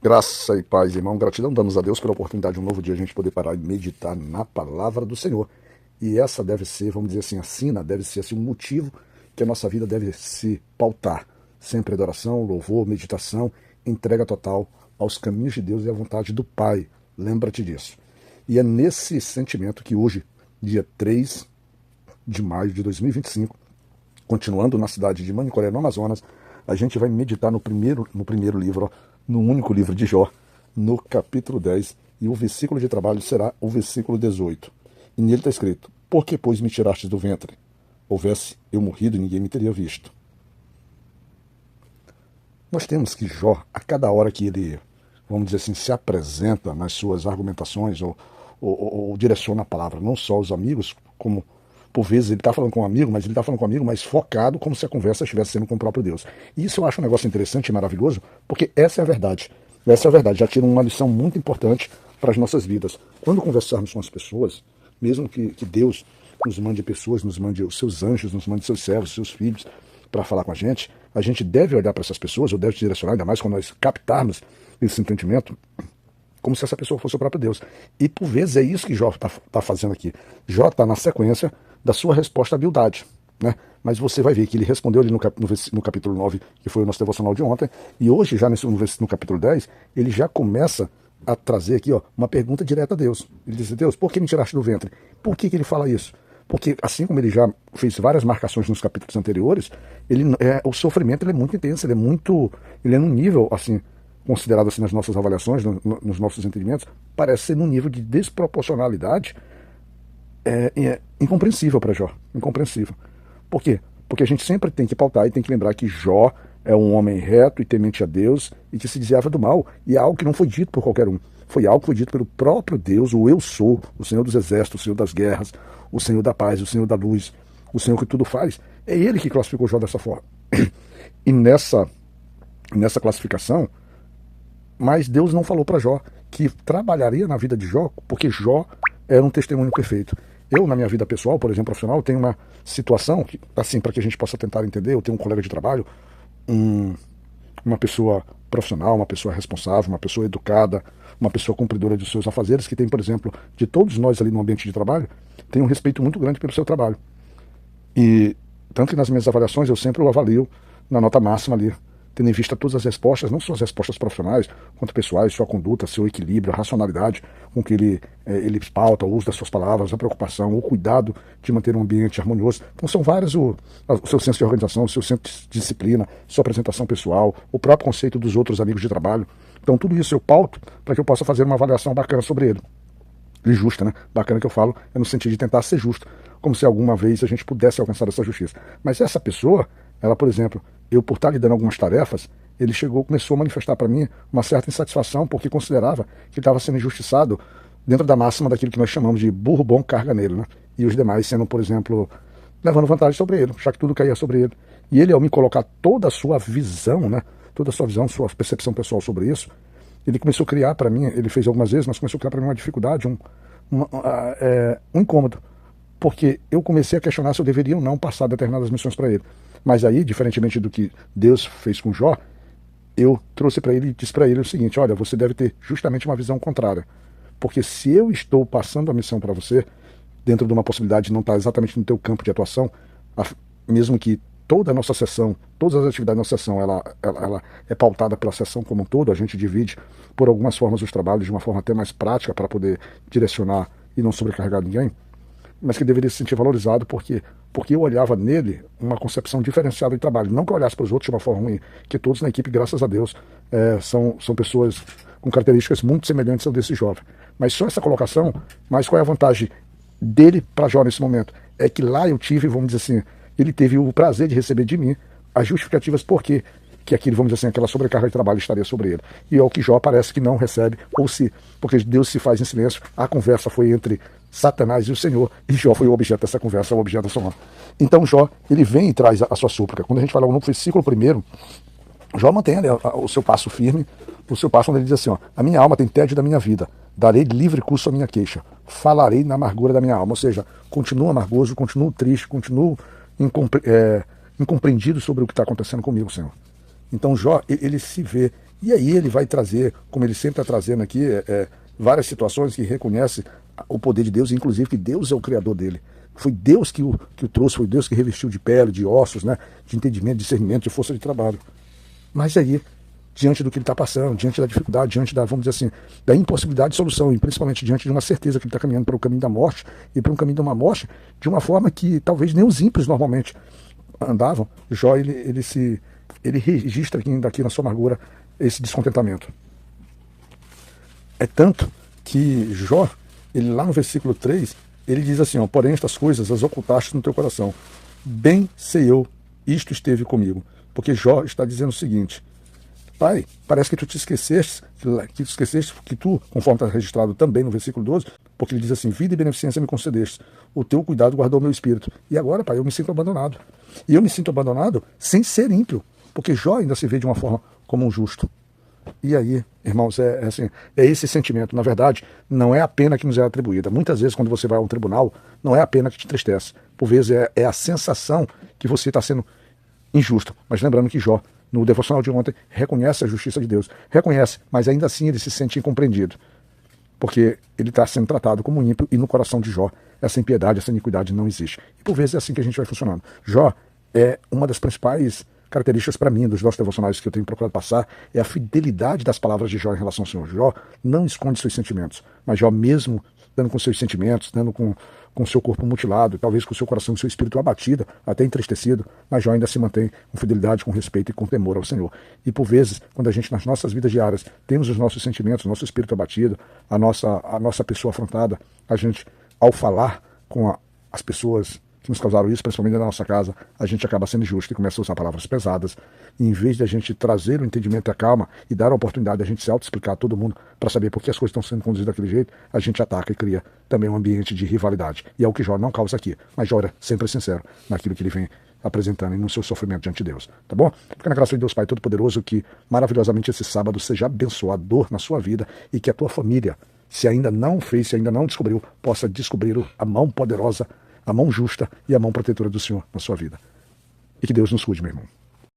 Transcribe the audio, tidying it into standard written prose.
Graça e paz, irmão. Gratidão damos a Deus pela oportunidade de um novo dia a gente poder parar e meditar na palavra do Senhor. E essa deve ser, vamos dizer assim, a sina, deve ser assim, um motivo que a nossa vida deve se pautar. Sempre adoração, louvor, meditação, entrega total aos caminhos de Deus e à vontade do Pai. Lembra-te disso. E é nesse sentimento que hoje, dia 3 de maio de 2025, continuando na cidade de Manicoré, no Amazonas, a gente vai meditar no primeiro livro, no único livro de Jó, no capítulo 10, e o versículo de trabalho será o versículo 18. E nele está escrito: Por que, pois, me tirastes do ventre? Houvesse eu morrido e ninguém me teria visto. Nós temos que Jó, a cada hora que ele, vamos dizer assim, se apresenta nas suas argumentações ou direciona a palavra, não só aos amigos, como por vezes ele está falando com um amigo, mas ele está falando com um amigo, mas focado como se a conversa estivesse sendo com o próprio Deus. E isso eu acho um negócio interessante e maravilhoso, porque essa é a verdade. Essa é a verdade, já tira uma lição muito importante para as nossas vidas. Quando conversarmos com as pessoas, mesmo que Deus nos mande pessoas, nos mande os seus anjos, nos mande seus servos, seus filhos, para falar com a gente deve olhar para essas pessoas, ou deve direcionar, ainda mais quando nós captarmos esse entendimento, como se essa pessoa fosse o próprio Deus. E por vezes é isso que Jó está fazendo aqui. Jó está na sequência da sua resposta à humildade, né? Mas você vai ver que ele respondeu ali no capítulo 9, que foi o nosso devocional de ontem, e hoje, já no capítulo 10, ele já começa a trazer aqui uma pergunta direta a Deus. Ele diz: Deus, por que me tiraste do ventre? Por que ele fala isso? Porque assim como ele já fez várias marcações nos capítulos anteriores, o sofrimento ele é muito intenso, ele é num nível, assim, considerado assim nas nossas avaliações, nos nossos entendimentos, parece ser num nível de desproporcionalidade incompreensível para Jó. Incompreensível. Por quê? Porque a gente sempre tem que pautar e tem que lembrar que Jó é um homem reto e temente a Deus e que se desviava do mal. E é algo que não foi dito por qualquer um. Foi algo que foi dito pelo próprio Deus, o Eu Sou, o Senhor dos Exércitos, o Senhor das Guerras, o Senhor da Paz, o Senhor da Luz, o Senhor que tudo faz. É Ele que classificou Jó dessa forma. E nessa classificação, mas Deus não falou para Jó que trabalharia na vida de Jó, porque Jó era um testemunho perfeito. Eu, na minha vida pessoal, por exemplo, profissional, tenho uma situação, que, assim, para que a gente possa tentar entender, eu tenho um colega de trabalho, uma pessoa profissional, uma pessoa responsável, uma pessoa educada, uma pessoa cumpridora de seus afazeres, que tem, por exemplo, de todos nós ali no ambiente de trabalho, tem um respeito muito grande pelo seu trabalho. E tanto que nas minhas avaliações eu sempre o avalio na nota máxima ali, tendo em vista todas as respostas, não só as respostas profissionais, quanto pessoais, sua conduta, seu equilíbrio, a racionalidade com que ele pauta, o uso das suas palavras, a preocupação, o cuidado de manter um ambiente harmonioso. Então são vários o seu senso de organização, o seu senso de disciplina, sua apresentação pessoal, o próprio conceito dos outros amigos de trabalho. Então tudo isso eu pauto para que eu possa fazer uma avaliação bacana sobre ele. E justa, né? Bacana que eu falo é no sentido de tentar ser justo, como se alguma vez a gente pudesse alcançar essa justiça. Mas essa pessoa, ela, por exemplo, eu por estar lhe dando algumas tarefas, ele começou a manifestar para mim uma certa insatisfação, porque considerava que estava sendo injustiçado dentro da máxima daquilo que nós chamamos de burro bom carga nele, né? E os demais sendo, por exemplo, levando vantagem sobre ele, já que tudo caía sobre ele. E ele, ao me colocar toda a sua visão, né? Toda a sua visão, sua percepção pessoal sobre isso, ele começou a criar para mim, ele fez algumas vezes, mas começou a criar para mim uma dificuldade, um incômodo. Porque eu comecei a questionar se eu deveria ou não passar determinadas missões para ele. Mas aí, diferentemente do que Deus fez com Jó, eu trouxe para ele e disse para ele o seguinte: olha, você deve ter justamente uma visão contrária. Porque se eu estou passando a missão para você, dentro de uma possibilidade de não estar exatamente no teu campo de atuação, mesmo que toda a nossa sessão, todas as atividades da nossa sessão, ela é pautada pela sessão como um todo, a gente divide por algumas formas os trabalhos de uma forma até mais prática para poder direcionar e não sobrecarregar ninguém, mas que deveria se sentir valorizado porque eu olhava nele uma concepção diferenciada de trabalho. Não que eu olhasse para os outros de uma forma ruim, que todos na equipe, graças a Deus, são pessoas com características muito semelhantes ao desse jovem. Mas só essa colocação, mas qual é a vantagem dele para Jó nesse momento? É que lá eu tive, vamos dizer assim, ele teve o prazer de receber de mim as justificativas por que aquilo, vamos dizer assim, aquela sobrecarga de trabalho estaria sobre ele. E é o que Jó parece que não recebe, porque Deus se faz em silêncio. A conversa foi entre Satanás e o Senhor, e Jó foi o objeto dessa conversa, o objeto da sua mão. Então Jó, ele vem e traz a sua súplica. Quando a gente fala no versículo 1, Jó mantém ali o seu passo firme, o seu passo onde ele diz assim: a minha alma tem tédio da minha vida, darei livre curso à minha queixa, falarei na amargura da minha alma. Ou seja, continuo amargoso, continuo triste, continuo incompreendido sobre o que está acontecendo comigo, Senhor. Então Jó, ele se vê E aí ele vai trazer, como ele sempre está trazendo aqui, várias situações que reconhece o poder de Deus, inclusive que Deus é o criador dele. Foi Deus que o trouxe, foi Deus que revestiu de pele, de ossos, né, de entendimento, de discernimento, de força de trabalho. Mas aí, diante do que ele está passando, diante da dificuldade, diante da, vamos dizer assim, da impossibilidade de solução, e principalmente diante de uma certeza que ele está caminhando para o caminho da morte, e para um caminho de uma morte de uma forma que talvez nem os ímpios normalmente andavam, Jó, ele registra aqui na sua amargura esse descontentamento. É tanto que Jó, ele lá no versículo 3, ele diz assim, ó, porém estas coisas as ocultaste no teu coração. Bem sei eu, isto esteve comigo. Porque Jó está dizendo o seguinte, Pai, parece que tu te esqueceste, que tu, conforme está registrado também no versículo 12, porque ele diz assim, vida e beneficência me concedeste, o teu cuidado guardou meu espírito. E agora, Pai, eu me sinto abandonado. E eu me sinto abandonado sem ser ímpio, porque Jó ainda se vê de uma forma como um justo. E aí, irmãos, assim, é esse sentimento. Na verdade, não é a pena que nos é atribuída. Muitas vezes, quando você vai a um tribunal, não é a pena que te entristece. Por vezes, é a sensação que você está sendo injusto. Mas lembrando que Jó, no devocional de ontem, reconhece a justiça de Deus. Reconhece, mas ainda assim ele se sente incompreendido. Porque ele está sendo tratado como ímpio e no coração de Jó, essa impiedade, essa iniquidade não existe. E por vezes é assim que a gente vai funcionando. Jó é uma das principais características para mim, dos nossos devocionais que eu tenho procurado passar, é a fidelidade das palavras de Jó em relação ao Senhor. Jó não esconde seus sentimentos, mas Jó mesmo dando com seus sentimentos, dando com seu corpo mutilado, talvez com seu coração e seu espírito abatido, até entristecido, mas Jó ainda se mantém com fidelidade, com respeito e com temor ao Senhor. E por vezes, quando a gente nas nossas vidas diárias temos os nossos sentimentos, o nosso espírito abatido, a nossa pessoa afrontada, a gente, ao falar com as pessoas que nos causaram isso, principalmente na nossa casa, a gente acaba sendo injusto e começa a usar palavras pesadas. E em vez de a gente trazer o entendimento e a calma e dar a oportunidade de a gente se auto-explicar a todo mundo para saber por que as coisas estão sendo conduzidas daquele jeito, a gente ataca e cria também um ambiente de rivalidade. E é o que Jó não causa aqui. Mas Jó é sempre sincero naquilo que ele vem apresentando e no seu sofrimento diante de Deus. Tá bom? Fica na graça de Deus Pai Todo-Poderoso, que maravilhosamente esse sábado seja abençoador na sua vida e que a tua família, se ainda não fez, se ainda não descobriu, possa descobrir a mão poderosa, a mão justa e a mão protetora do Senhor na sua vida. E que Deus nos cuide, meu irmão.